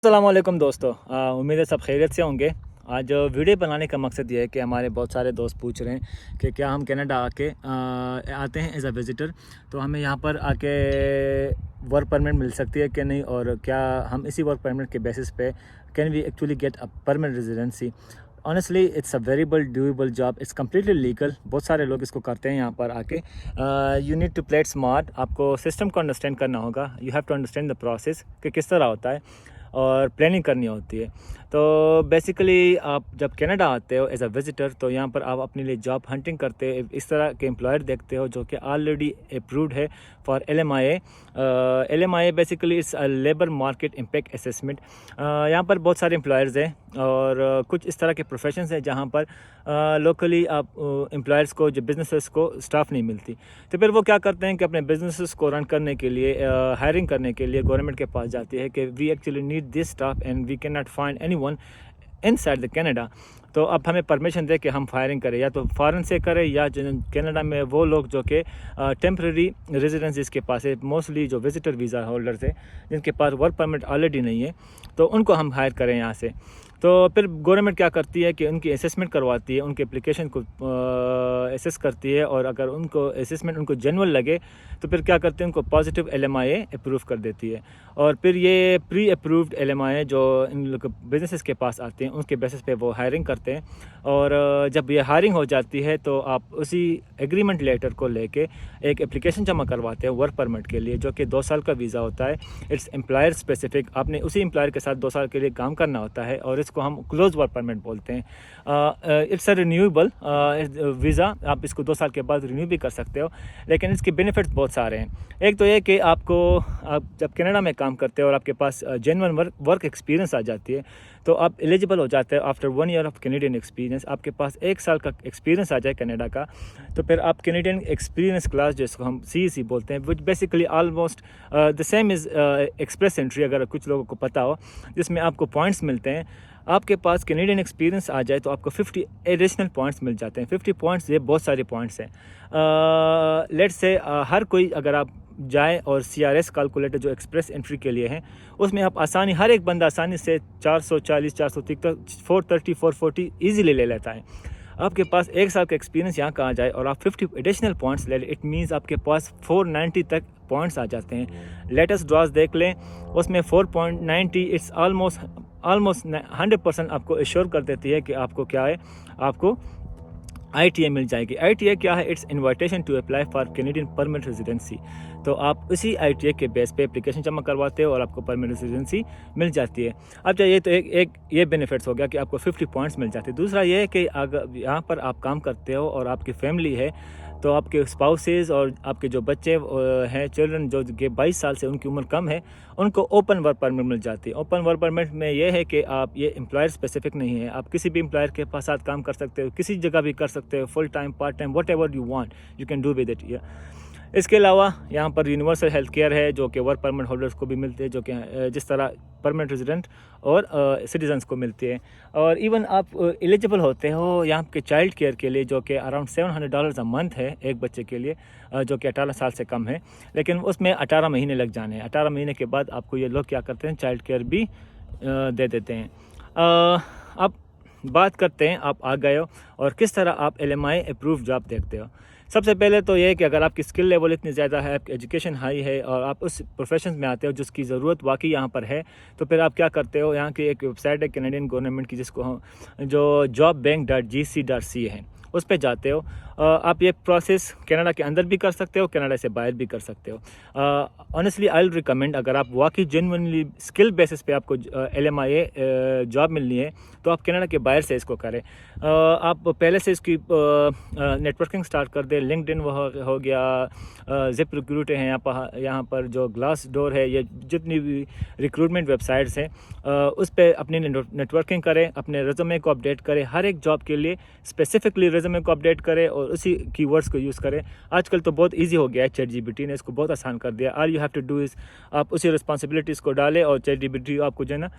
अस्सलामुअलैकुम दोस्तों, उम्मीद है सब खैरियत से होंगे। आज वीडियो बनाने का मकसद ये है कि हमारे बहुत सारे दोस्त पूछ रहे हैं कि क्या हम कनाडा आते हैं एज अ विज़िटर, तो हमें यहाँ पर आके वर्क परमिट मिल सकती है कि नहीं, और क्या हम इसी वर्क परमिट के बेसिस पे can we actually get a permanent residency. Honestly it's a variable doable job, it's completely legal. बहुत सारे लोग इसको करते हैं यहाँ पर आके। You need to play it smart. आपको सिस्टम को अंडरस्टैंड करना होगा। You have to understand the process कि किस तरह होता है और प्लानिंग करनी होती है। तो बेसिकली आप जब कनाडा आते हो एज अ विज़िटर, तो यहाँ पर आप अपने लिए जॉब हंटिंग करते हो, इस तरह के एम्प्लॉयर देखते हो जो कि ऑलरेडी अप्रूव्ड है for LMIA। LMIA basically it's a labour market impact assessment. यहाँ पर बहुत सारे एम्प्लॉयर्स हैं और कुछ इस तरह के प्रोफेशंस हैं जहाँ पर लोकली आप एम्प्लॉयर्स को, जो बिजनेसेस को स्टाफ नहीं मिलती, तो फिर वो क्या करते हैं कि अपने बिजनेसेस को रन करने के लिए, हायरिंग करने के लिए गवर्नमेंट के पास जाती है कि we actually need this staff and we can not find anyone inside the Canada. तो अब हमें परमिशन दे कि हम फायरिंग करें, या तो फॉरेन से करें या कनाडा में वो लोग जो कि टेम्प्रेरी रेजिडेंस जिसके पास है, मोस्टली जो विजिटर वीज़ा होल्डर्स है जिनके पास वर्क परमिट ऑलरेडी नहीं है, तो उनको हम हायर करें यहाँ से। तो फिर गवर्नमेंट क्या करती है कि उनकी असेसमेंट करवाती है, उनके एप्लीकेशन को असेस करती है, और अगर उनको असेसमेंट उनको जेन्युइन लगे तो फिर क्या करते हैं, उनको पॉजिटिव LMIA अप्रूव कर देती है। और फिर ये प्री अप्रूव्ड LMIA जो इन लोग बिजनेसेस के पास आते हैं उसके बेसिस पे वो हायरिंग करते हैं। और जब ये हायरिंग हो जाती है तो आप उसी एग्रीमेंट लेटर को लेके एक एप्लीकेशन जमा करवाते हैं वर्क परमिट के लिए, जो कि 2 साल का वीज़ा होता है। इट्स एम्प्लॉयर स्पेसिफिक, आपने उसी एम्प्लॉयर के साथ 2 साल के लिए काम करना होता है, और इसको हम क्लोज वर्क परमिट बोलते हैं। इट्स अ रिन्यूएबल वीज़ा, आप इसको 2 साल के बाद रिन्यू भी कर सकते हो, लेकिन इसके बेनिफिट्स बहुत सारे हैं। एक तो ये कि आप जब कनाडा में काम करते हो और आपके पास जेन्युइन वर्क एक्सपीरियंस आ जाती है, तो आप एलिजिबल हो जाते हैं after 1 year of Canadian experience. आपके पास 1 साल का एक्सपीरियंस आ जाए कनाडा का, तो फिर आप कैनेडियन एक्सपीरियंस क्लास, जिसको हम CEC बोलते हैं, which basically almost the same is express entry, अगर कुछ लोगों को पता हो, जिसमें आपको पॉइंट्स मिलते हैं। आपके पास कैनेडियन एक्सपीरियंस आ जाए तो आपको 50 एडिशनल पॉइंट्स मिल जाते हैं। 50 पॉइंट्स, ये बहुत सारे पॉइंट्स हैं। लेट्स से हर कोई, अगर आप जाए और CRS कैलकुलेटर जो एक्सप्रेस एंट्री के लिए हैं, उसमें आप आसानी, हर एक बंदा आसानी से 440, 430, 430, 440 ईजीली ले लेता है। आपके पास 1 साल का एक्सपीरियंस यहाँ का आ जाए और आप 50 एडिशनल पॉइंट्स ले लें, इट मीन्स आपके पास 490 तक पॉइंट्स आ जाते हैं। लेटेस्ट ड्रॉज देख लें, उसमें 4.90 इट्स ऑलमोस्ट 100% आपको एश्योर कर देती है कि आपको क्या है, आपको ITA मिल जाएगी। ITA क्या है? It's invitation to apply for Canadian permanent residency. तो आप उसी ITA के बेस पे एप्लीकेशन जमा करवाते हो और आपको परमानेंट रेजिडेंसी मिल जाती है। अब चाहिए तो एक ये बेनिफिट्स हो गया कि आपको 50 पॉइंट्स मिल जाते हैं। दूसरा ये है कि अगर यहाँ पर आप काम करते हो और आपकी फैमिली है, तो आपके स्पाउसेस और आपके जो बच्चे हैं, चिल्ड्रन जो कि 22 साल से उनकी उम्र कम है, उनको ओपन वर्क परमिट मिल जाती है। ओपन वर्क परमिट में ये है कि आप, ये एम्प्लॉयर स्पेसिफिक नहीं है, आप किसी भी एम्प्लॉयर के पास साथ काम कर सकते हो, किसी जगह भी कर सकते हो, full time, part time, what ever you want you can do with it. इसके अलावा यहाँ पर यूनिवर्सल हेल्थ केयर है, जो कि वर्क परमिट होल्डर्स को भी मिलते हैं, जो कि जिस तरह परमानेंट रेजिडेंट और सिटीजन्स को मिलती है। और इवन आप एलिजिबल होते हो यहाँ के चाइल्ड केयर के लिए, जो कि अराउंड $700 अ मंथ है एक बच्चे के लिए, जो कि 18 साल से कम है, लेकिन उसमें 18 महीने लग जाने हैं। 18 महीने के बाद आपको ये लोग क्या करते हैं, चाइल्ड केयर भी दे देते हैं। अब बात करते हैं, आप आ गए हो और किस तरह आप LMIA अप्रूव जॉब देखते हो। सबसे पहले तो ये है कि अगर आपकी स्किल लेवल इतनी ज़्यादा है, आपकी एजुकेशन हाई है और आप उस प्रोफेशन में आते हो जिसकी ज़रूरत वाकई यहाँ पर है, तो फिर आप क्या करते हो, यहाँ की एक वेबसाइट है कैनेडियन गवर्नमेंट की, जिसको हम, जो jobbank.gc.ca है, उस पर जाते हो। आप ये प्रोसेस कनाडा के अंदर भी कर सकते हो, कनाडा से बाहर भी कर सकते हो। ऑनेस्टली आई विल रिकमेंड, अगर आप वाकई जेन्युइनली स्किल बेसिस पे आपको LMIA जॉब मिलनी है, तो आप कनाडा के बाहर से इसको करें। आप पहले से इसकी नेटवर्किंग स्टार्ट कर दें। लिंक्डइन हो गया, जिप रिक्रूट है यहाँ पर जो ग्लास डोर है, ये जितनी भी रिक्रूटमेंट वेबसाइट्स हैं, उस पर अपनी नेटवर्किंग करें, अपने रेज्यूमे को अपडेट करें, हर एक जॉब के लिए स्पेसिफिकली रेज्यूमे को अपडेट करें और उसी कीवर्ड्स को यूज़ करें। आजकल तो बहुत इजी हो गया है, ChatGPT ने इसको बहुत आसान कर दिया। All you have to do is, आप उसी रिस्पॉन्सिबिलिटीज़ को डालें और ChatGPT आपको जो है ना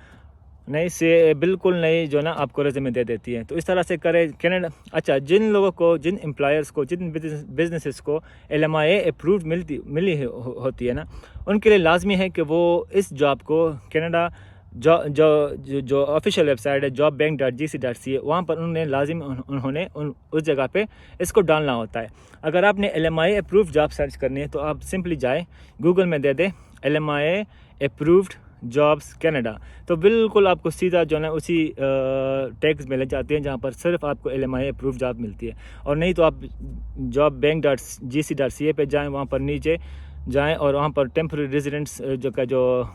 नई से बिल्कुल नई जो ना आपको रेज़्यूमे दे देती है। तो इस तरह से करें कनाडा। अच्छा, जिन लोगों को, जिन एम्प्लॉयर्स को, जिन बिजनेसेस को LMIA अप्रूव्ड मिली होती है ना, उनके लिए लाजमी है कि वो इस जॉब को कनाडा जो ऑफिशियल वेबसाइट है jobbank.gc.ca, वहाँ पर उन्होंने उस जगह पे इसको डालना होता है। अगर आपने LMI अप्रूव्ड जॉब सर्च करनी है तो आप सिंपली जाए गूगल में दे दे LMI अप्रूव्ड जॉब्स कनाडा, तो बिल्कुल आपको सीधा जो है उसी टैग्स में ले जाती हैं जहाँ पर सिर्फ आपको LMI अप्रूव जॉब मिलती है। और नहीं तो आप jobbank.gc.ca पे जाएं, वहाँ पर नीचे जाएं और वहाँ पर टेम्प्रेरी रेजिडेंट्स जो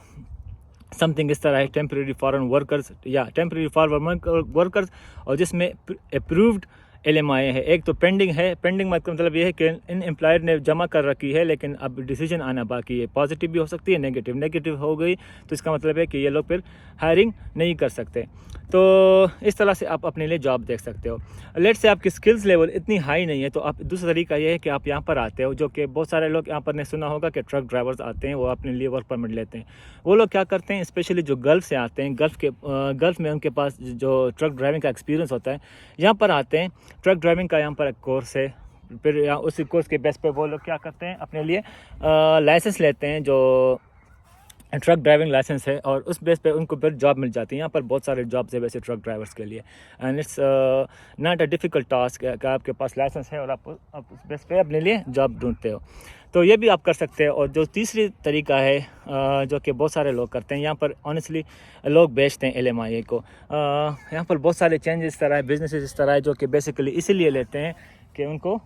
समथिंग इस तरह है, टेम्प्रेरी फॉरेन वर्कर्स या टेम्प्रेरी फॉरेन वर्कर्स, और जिसमें अप्रूव्ड LMI है। एक तो पेंडिंग है, पेंडिंग मतलब ये है कि इन एम्प्लॉयर ने जमा कर रखी है लेकिन अब डिसीजन आना बाकी है। पॉजिटिव भी हो सकती है, नेगेटिव हो गई तो इसका मतलब है कि ये लोग फिर हायरिंग नहीं कर सकते। तो इस तरह से आप अपने लिए जॉब देख सकते हो। लेट्स से आपकी स्किल्स लेवल इतनी हाई नहीं है तो आप दूसरा तरीका ये है कि आप यहाँ पर आते हो, जो कि बहुत सारे लोग यहाँ पर ने सुना होगा कि ट्रक ड्राइवर्स आते हैं, वो अपने लिए वर्क परमिट लेते हैं। वो लोग क्या करते हैं, स्पेशली जो गल्फ़ से आते हैं, गल्फ़ में उनके पास जो ट्रक ड्राइविंग का एक्सपीरियंस होता है, यहाँ पर आते हैं। ट्रक ड्राइविंग का यहाँ पर एक कोर्स है, फिर यहाँ उसी कोर्स के बेस पे वो लोग क्या करते हैं, अपने लिए लाइसेंस लेते हैं जो ट्रक ड्राइविंग लाइसेंस है, और उस बेस पे उनको फिर जॉब मिल जाती है। यहाँ पर बहुत सारे जॉब्स है वैसे ट्रक ड्राइवर्स के लिए, and it's not a difficult task कि आपके पास लाइसेंस है और आप उस बेस पे अपने लिए जॉब ढूंढते हो। तो ये भी आप कर सकते हैं। और जो तीसरी तरीका है जो कि बहुत सारे लोग करते हैं, यहाँ पर ऑनेस्टली लोग बेचते हैं LMI को। यहाँ पर बहुत सारे चेंजेस इस तरह है, बिजनेसेस इस तरह है जो कि बेसिकली इसीलिए लेते हैं कि उनको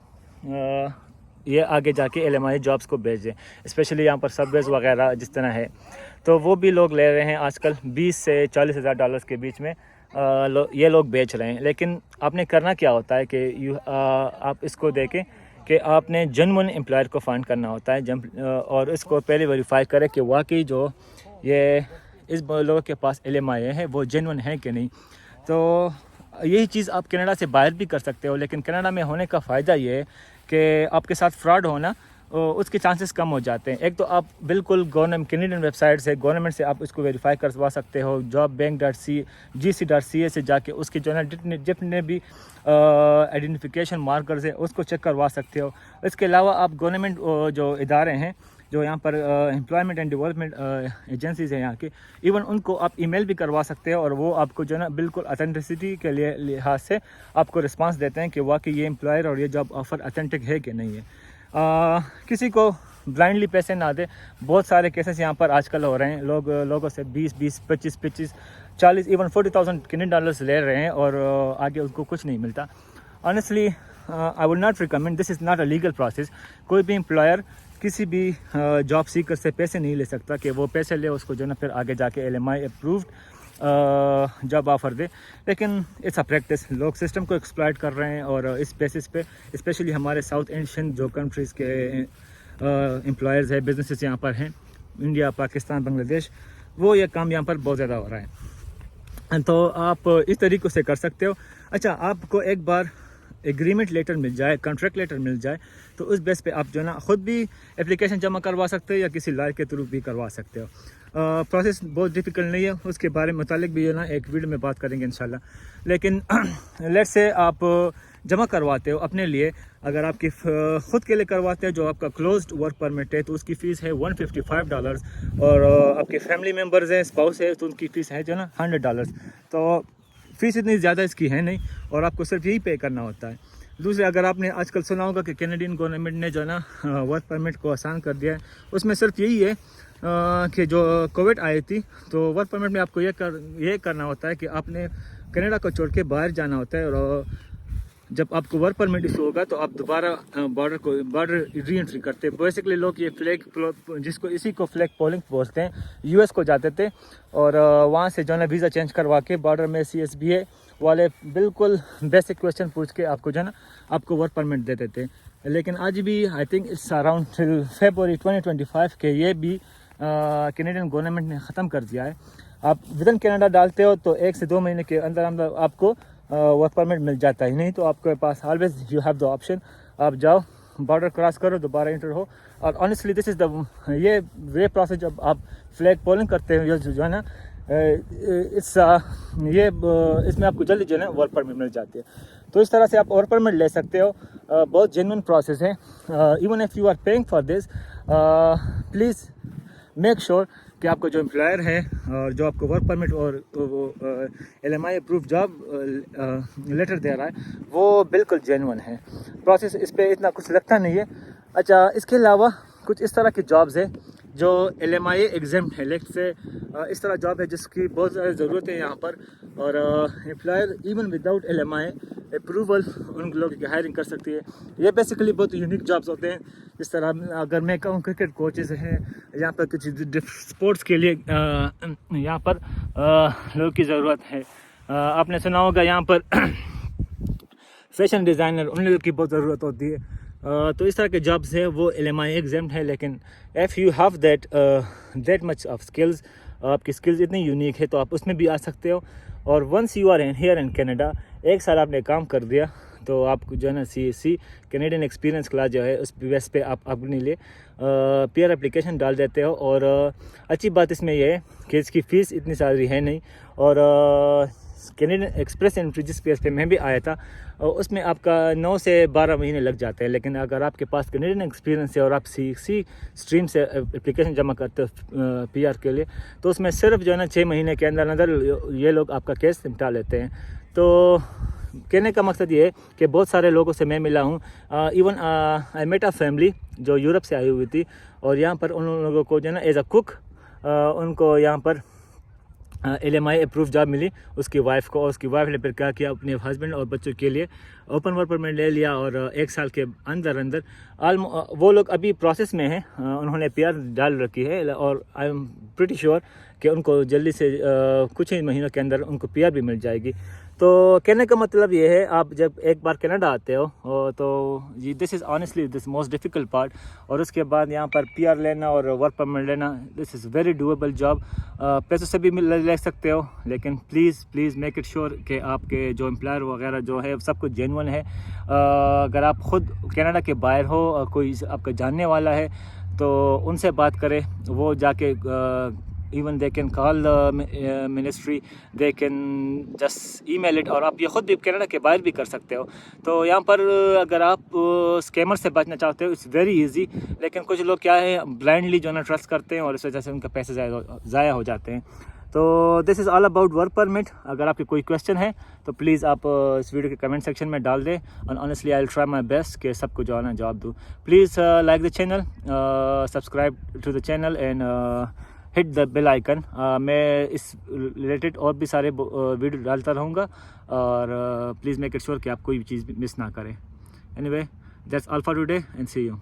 ये आगे जाके LMI जॉब्स को भेज दें। स्पेशली यहाँ पर सबवेज वगैरह जिस तरह है, तो वो भी लोग ले रहे हैं आजकल 20 से 40 हज़ार डॉलर्स के बीच में ये लोग बेच रहे हैं। लेकिन आपने करना क्या होता है कि आप इसको देखें कि आपने जेन्युइन एम्प्लॉयर को फाइंड करना होता है, और इसको पहले वेरीफाई करें कि वाकई जो ये इस लोगों के पास LMI है वो जेन्युइन है कि नहीं। तो यही चीज़ आप कनाडा से बाहर भी कर सकते हो, लेकिन कनाडा में होने का फ़ायदा ये है कि आपके साथ फ्रॉड होना उसके चांसेस कम हो जाते हैं। एक तो आप बिल्कुल कैनेडियन वेबसाइट से, गवर्नमेंट से आप इसको वेरीफाई करवा सकते हो। jobbank.gc.ca से जाके उसके जो है जितने भी आइडेंटिफिकेशन मार्कर्स है उसको चेक करवा सकते हो। इसके अलावा आप गवर्नमेंट जो इदारे हैं जो यहाँ पर एम्प्लॉयमेंट एंड डेवलपमेंट एजेंसीज़ हैं यहाँ की, इवन उनको आप ईमेल भी करवा सकते हो, और वो आपको जो है ना बिल्कुल ऑथेंटिसिटी के लिए लिहाज से आपको रिस्पांस देते हैं कि वाकई ये एम्प्लॉयर और ये जॉब ऑफ़र ऑथेंटिक है कि नहीं है। किसी को ब्लाइंडली पैसे ना दे। बहुत सारे केसेस यहाँ पर आजकल हो रहे हैं, लोगों से 20, 25, 40, इवन 40,000 कैनेडियन डॉलर्स ले रहे हैं और आगे उनको कुछ नहीं मिलता। Honestly I would not recommend, this is not a legal process. कोई भी एम्प्लॉयर किसी भी जॉब सीकर से पैसे नहीं ले सकता कि वो पैसे ले उसको जो ना फिर आगे जाके LMI अप्रूव्ड जॉब ऑफ़र दे। लेकिन इट्स अ प्रैक्टिस, लोग सिस्टम को एक्सप्लॉइट कर रहे हैं, और इस बेसिस पे स्पेशली हमारे साउथ एशियन जो कंट्रीज़ के एम्प्लॉयर्स है, बिजनेसेस यहाँ पर हैं, इंडिया, पाकिस्तान, बांग्लादेश, वो ये काम यहाँ पर बहुत ज़्यादा हो रहा है। तो आप इस तरीक़े से कर सकते हो। अच्छा, आपको एक बार एग्रीमेंट लेटर मिल जाए, कॉन्ट्रैक्ट लेटर मिल जाए, तो उस बेस पे आप जो है ना ख़ुद भी एप्लीकेशन जमा करवा सकते हो या किसी लॉयर के थ्रू भी करवा सकते हो। प्रोसेस बहुत डिफ़िकल्ट नहीं है, उसके बारे में मुतालिक भी जो ना एक वीडियो में बात करेंगे इंशाल्लाह। लेकिन लेट्स से आप जमा करवाते हो अपने लिए, अगर आपकी ख़ुद के लिए करवाते हो जो आपका क्लोज्ड वर्क परमिट है, तो उसकी फ़ीस है $155, और आपके फैमिली मेम्बर्स हैं, स्पाउस है, तो उनकी फ़ीस है जो ना $100। तो फ़ीस इतनी ज़्यादा इसकी है नहीं, और आपको सिर्फ यही पे करना होता है। दूसरे, अगर आपने आजकल सुना होगा कि कैनेडियन गवर्नमेंट ने जो है ना वर्क परमिट को आसान कर दिया है, उसमें सिर्फ यही है कि जो कोविड आई थी, तो वर्क परमिट में आपको ये करना होता है कि आपने कनाडा को छोड़ के बाहर जाना होता है, और जब आपको वर्क परमिट इशू होगा तो आप दोबारा बॉर्डर री एंट्री करते हैं। बेसिकली लोग ये इसी को फ्लैग पोलिंग बोलते हैं, US को जाते थे और वहाँ से जो है ना वीज़ा चेंज करवा के बॉर्डर में CSBA वाले बिल्कुल बेसिक क्वेश्चन पूछ के आपको जो है ना आपको वर्क परमिट देते थे। लेकिन आज भी I think it's around till February 2025 के ये भी कैनेडियन गवर्नमेंट ने ख़त्म कर दिया है। आप विदिन कनाडा डालते हो तो 1 से 2 महीने के अंदर आपको वर्क परमिट मिल जाता है। नहीं तो आपके पास always you have the option, आप जाओ, बॉर्डर क्रॉस करो, दोबारा इंटर हो। और ऑनेस्टली दिस इज़ द ये प्रोसेस जब आप फ्लैग पोलिंग करते हो जो है ना इसमें आपको जल्दी जो है ना वर्क परमिट मिल जाती है। तो इस तरह से आप वर्क परमिट ले सकते हो। बहुत जेन्युइन प्रोसेस है। Even if you are paying for this, please make sure कि आपका जो एम्प्लॉयर है और जो आपको वर्क परमिट और वो LMI अप्रूव जॉब लेटर दे रहा है वो बिल्कुल जेन्युइन है। प्रोसेस इस पर इतना कुछ लगता नहीं है। अच्छा, इसके अलावा कुछ इस तरह की जॉब्स है जो LMI एग्जाम्प्ट है। लेट से इस तरह जॉब है जिसकी बहुत ज़्यादा ज़रूरत है यहाँ पर, और employer even without LMI approval उन लोगों की हायरिंग कर सकती है। ये बेसिकली बहुत यूनिक जॉब्स होते हैं। जिस तरह अगर मैं कहूँ क्रिकेट कोचेज़ हैं, यहाँ पर कुछ स्पोर्ट्स के लिए यहाँ पर लोगों की ज़रूरत है। आपने सुना होगा यहाँ पर फैशन डिज़ाइनर, उन लोगों की बहुत ज़रूरत होती है। तो इस तरह के जॉब्स है वो LMI एग्जाम्प्ट है। लेकिन if you have that much of skills, आपकी स्किल्स इतनी यूनिक है तो आप उसमें भी आ सकते हो। और once you are here in Canada, एक साल आपने काम कर दिया तो आपको जो है ना CSC कैनेडियन एक्सपीरियंस क्लास जो है उस बेस पे आप अपने लिए PR एप्लीकेशन डाल देते हो। और अच्छी बात इसमें यह है कि इसकी फ़ीस इतनी सारी है नहीं। और कैनेडियन एक्सप्रेस एंट्री जिस पेज पे मैं भी आया था उसमें आपका 9 से 12 महीने लग जाते हैं। लेकिन अगर आपके पास कैनेडियन एक्सपीरियंस है और आप CSC स्ट्रीम से एप्लीकेशन जमा करते हो PR के लिए, तो उसमें सिर्फ जो है ना 6 महीने के अंदर अंदर ये लोग आपका केस निपटा लेते हैं। तो कहने का मकसद ये है कि बहुत सारे लोगों से मैं मिला हूँ। Even I met a family जो यूरोप से आई हुई थी, और यहाँ पर उन लोगों को जो है ना एज अ कुक उनको यहाँ पर LMI अप्रूव जॉब मिली उसकी वाइफ को। और उसकी वाइफ ने फिर क्या किया, अपने हस्बैंड और बच्चों के लिए ओपन वर्क परमिट ले लिया। और 1 साल के अंदर अंदर वो लोग अभी प्रोसेस में हैं, उन्होंने PR डाल रखी है। और आई एम प्रीटी श्योर कि उनको जल्दी से कुछ ही महीनों के अंदर उनको PR भी मिल जाएगी। तो कहने का मतलब ये है, आप जब एक बार कनाडा आते हो तो ये this is honestly this most difficult part. और उसके बाद यहाँ पर PR लेना और वर्क परमिट लेना, this is very doable job. पैसों से भी ले सकते हो, लेकिन प्लीज़ मेक इट श्योर कि आपके जो एम्प्लॉयर वगैरह जो है सब कुछ जेन्युइन है। अगर आप ख़ुद कनाडा के बाहर हो, कोई आपका जानने वाला है तो उनसे बात करें। वो जाके even they can call the ministry, they can just email it। और आप ये ख़ुद भी कनाडा के बाहर भी कर सकते हो। तो यहाँ पर अगर आप स्कैमर से बचना चाहते हो, इट्स वेरी इजी। लेकिन कुछ लोग क्या है, ब्लाइंडली जो ना ट्रस्ट करते हैं और इस वजह से उनका पैसे ज़ाया हो जाते हैं। तो this is all about work permit. अगर आपके कोई क्वेश्चन है तो प्लीज़ आप इस वीडियो के कमेंट सेक्शन में डाल दें, और honestly I will try my best कि सबको जो है ना जवाब दूँ। Please like the channel, subscribe to the channel and hit the bell icon. मैं इस रिलेटेड और भी सारे वीडियो डालता रहूँगा, और प्लीज़ मेक इट श्योर कि आप कोई भी चीज़ मिस ना करें। Anyway, that's all for today and see you.